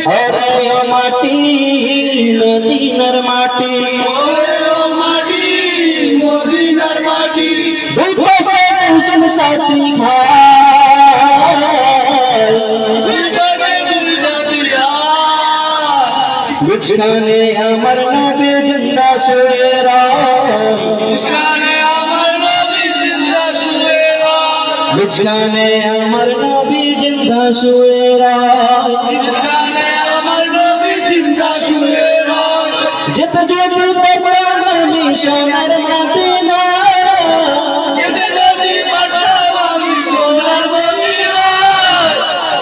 अरे ओ माटी मदीनार माटी মদিনার মাটি দুই পাশে দুজন সাথী ভাই বিছানে আমার নবী জিন্দা শুয়ে বিছানে আমার নবী জিন্দা শুয়ে বিছানে আমার নবী জিন্দা শুয়ে বিছানে আমার নবী জিন্দা শুয়ে যেতে যদি পারতাম আমি সোনার মদিনা যেতে যদি পারতাম আমি সোনার মদিনা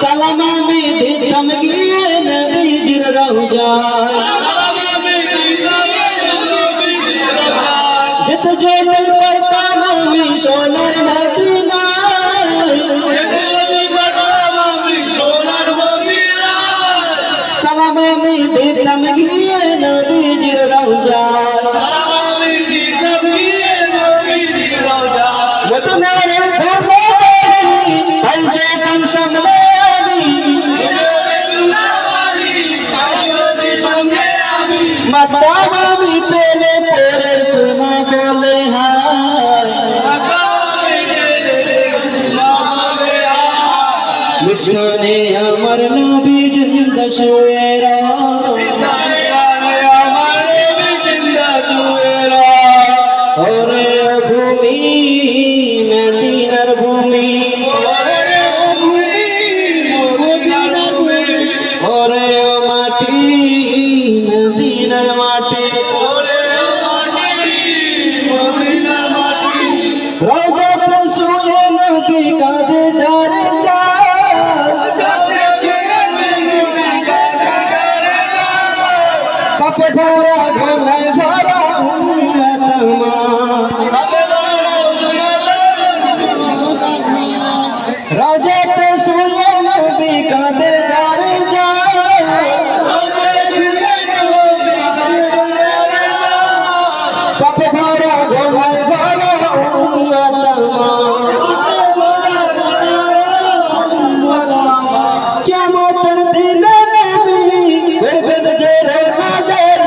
সালাম আমি দিতাম গিয়ে নবীজির রওজায় যেতে যদি পারতাম আমি সোনার মদিনা সালাম আমি দিতাম গিয়ে নবীজির রওজায় মদিনার ধরে ভাই যে দিন সামনে আমি মাতাম আমি পেলে পরে শোনা বলে বিছানে আমার নবী জিন্দা শুয়ে ওরে ভূমি মদিনার ভূমি ওরে মাটি মদিনার মাটি রওজাতে শুয়ে নবী কাঁদে যারে পাপে ভরা ঘুমায় ভরা উম্মত রওজাতে শুয়ে নবী কাঁদে যারে পাপে ভরা ঘুমায় ভরা উম্মত কিয়ামতের দিনে নবী করবেন যে নাজার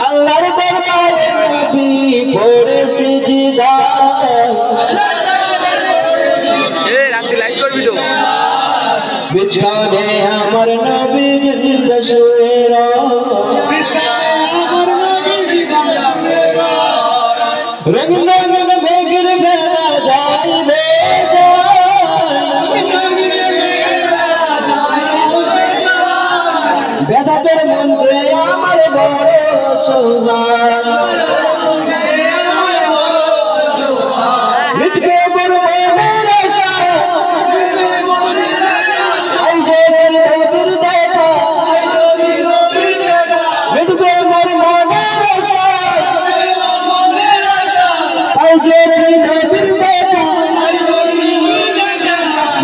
আল্লাহর দরবারে নবী পড়ে সিজদা বিছানে আমার নবী জিন্দা শুয়ে রঙিন রঙিন মেঘের বেলা যাইবে বেদাতের মন্ত্রে আমার বড় সৌভাগ্য মিটবে মোর মনের আশা এই যে নবীর দেখা মিটবে মোর মনের আশা এই যে নবীর দেখা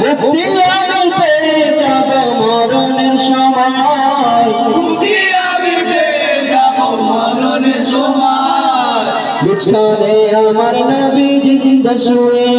মুক্তি আমি পেয়ে যাব মরণের সময় বিছানে আমার নবী জিন্দা শুয়ে